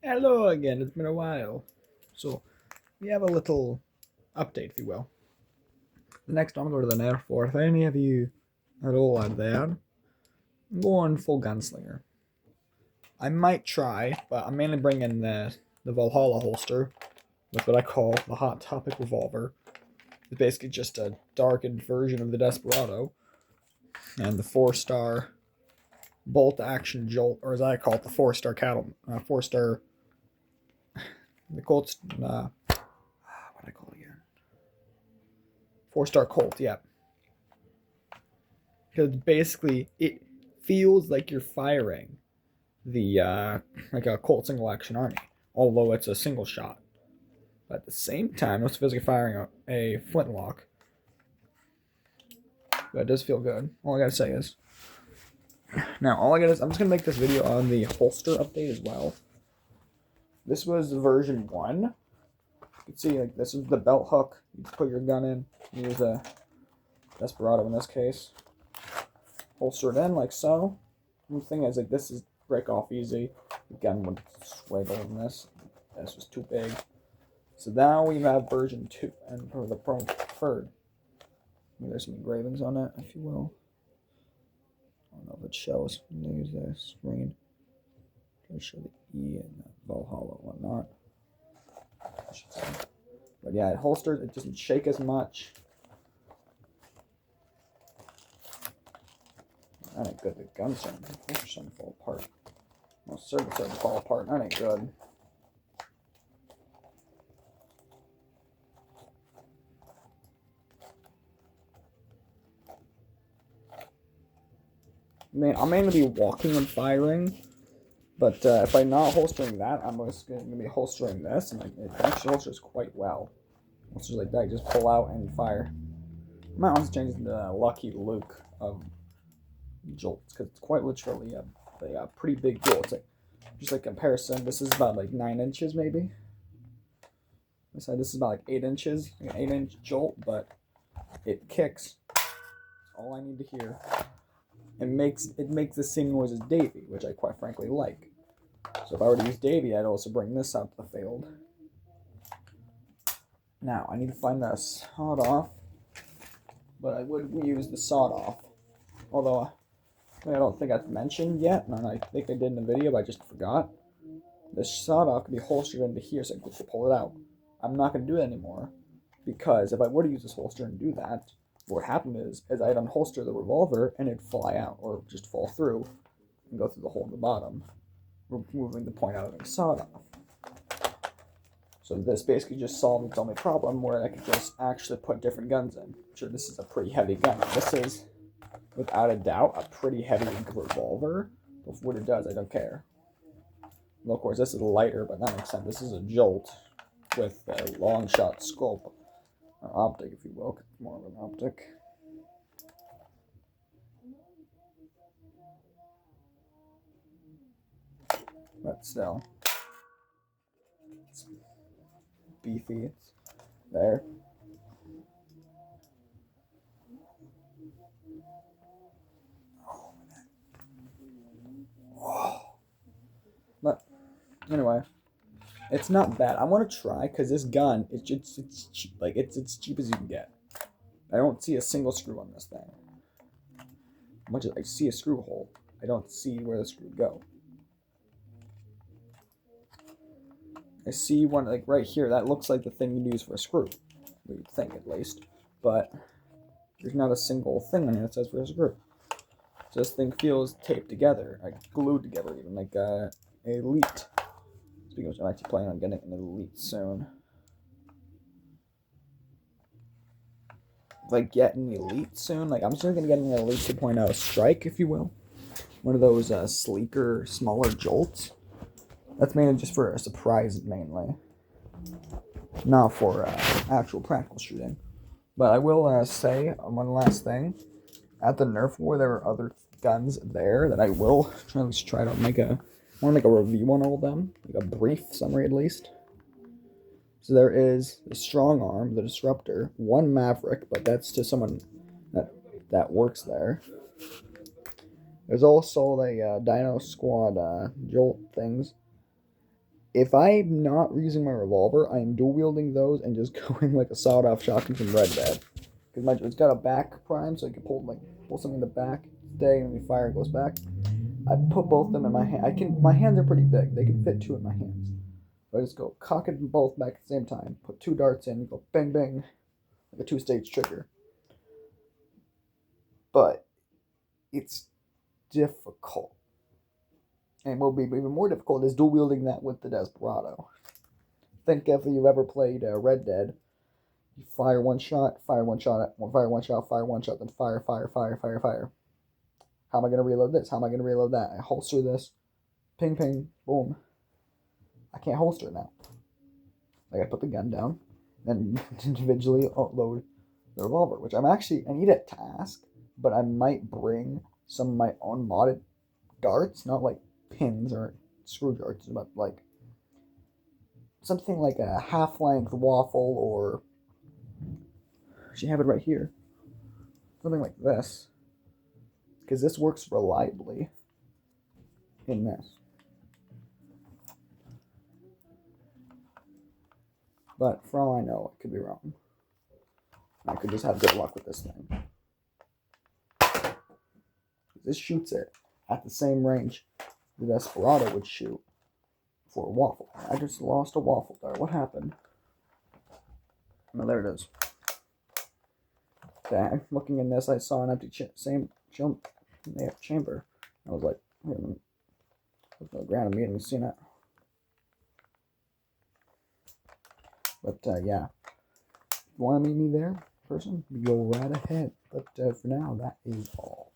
Hello again, it's been a while. So, we have a little update, if you will. The next time I go to the Nerf War, if any of you at all out there, I'm going full gunslinger. I might try, but I'm mainly bringing the Valhalla holster with what I call the Hot Topic revolver. It's basically just a darkened version of the Desperado, and the 4-star bolt action jolt, or as I call it, the 4-star cattle, 4-star, the Colts, what do I call it again? 4-star Colt, yeah. Because basically it feels like you're firing the like a Colt single action army, although it's a single shot. But at the same time, it's physically firing a flintlock. But it does feel good. All I gotta say is, now all I gotta is I'm just gonna make this video on the holster update as well. This was version 1. You can see like this is the belt hook. You put your gun in. You use a Desperado in this case. Holster it in like so. The thing is, like, this is break off easy. The gun would swaggle in this. This was too big. So now we have version 2, and for the preferred. There's some engravings on it, if you will. I don't know if it shows. I'm going to use the screen to show the E and the Valhalla and whatnot. I should say. But yeah, it holsters. It doesn't shake as much. That ain't good. The gun's starting to fall apart. Most certainly starting to fall apart. That ain't good. I'll mainly be walking and firing, but if I'm not holstering that, I'm just going to be holstering this, and it actually holsters quite well. Holsters like that, you just pull out and fire. I might also change the Lucky Luke of jolts, because it's quite literally a pretty big jolt. It's like, just like comparison, this is about like 9 inches maybe. This is about like 8 inches, like an 8-inch jolt, but it kicks. That's all I need to hear. It makes the same noise as Davy, which I quite frankly like. So if I were to use Davy, I'd also bring this out to the field. Now, I need to find the sawed off, but I would use the sawed off. Although, I don't think I've mentioned yet, and I think I did in the video, but I just forgot. The sawed off can be holstered into here, so I can pull it out. I'm not going to do it anymore, because if I were to use this holster and do that, what happened is I'd unholster the revolver and it'd fly out, or just fall through and go through the hole in the bottom, removing the point out of the sawed off. So this basically just solved its only problem, where I could just actually put different guns in. Sure, this is a pretty heavy gun. This is, without a doubt, a pretty heavy revolver. But for what it does, I don't care. Well, of course, this is lighter, but that makes sense. This is a jolt with a long shot scope. Or optic, if you will. More of an optic. But still. It's beefy. It's there. Oh. But anyway, it's not bad. I want to try, because this gun, it's cheap. Like, it's cheap as you can get. I don't see a single screw on this thing. Much as I see a screw hole, I don't see where the screw would go. I see one, like, right here. That looks like the thing you'd use for a screw. You'd think, at least. But there's not a single thing on here that says for a screw. So this thing feels taped together, like glued together even, like Elite. Speaking of which, I'm actually planning on getting an Elite soon. If I get an Elite soon, like, I'm still gonna get an Elite 2.0 Strike, if you will. One of those sleeker, smaller jolts. That's mainly just for a surprise, mainly. Not for actual practical shooting. But I will say one last thing. At the Nerf War, there are other guns there that I will try to make a. I want to make a review on all of them, like a brief summary at least. So there is the Strong Arm, the Disruptor, one Maverick, but that's to someone that works there. There's also the Dino Squad Jolt things. If I'm not using my revolver, I am dual wielding those and just going like a sawed-off shotgun from Red Dead. Because it's got a back prime, so you can pull something in the back, stay, and when you fire, it goes back. I put both of them in my hand. My hands are pretty big. They can fit two in my hands. So I just go cock it both back at the same time. Put two darts in, go bang bang, like a two-stage trigger. But it's difficult. And what will be even more difficult is dual wielding that with the Desperado. Think if you've ever played Red Dead. You fire one shot, fire one shot, fire one shot, fire one shot, then fire, fire, fire, fire, fire. How am I going to reload this? How am I going to reload that? I holster this. Ping, ping, boom. I can't holster it now. I got to put the gun down and individually load the revolver, which I need a task, but I might bring some of my own modded darts, not like pins or screw darts, but like something like a half-length waffle, or actually have it right here, something like this, because this works reliably in this. But for all I know, it could be wrong. I could just have good luck with this thing. This shoots it at the same range the Desperado would shoot for a waffle. I just lost a waffle dart. What happened? Oh, there it is. Okay, looking in this, I saw an empty chamber. I was like, wait a minute. There's no ground in me, and seen it. But yeah, if you want to meet me there, person, go right ahead. But for now, that is all.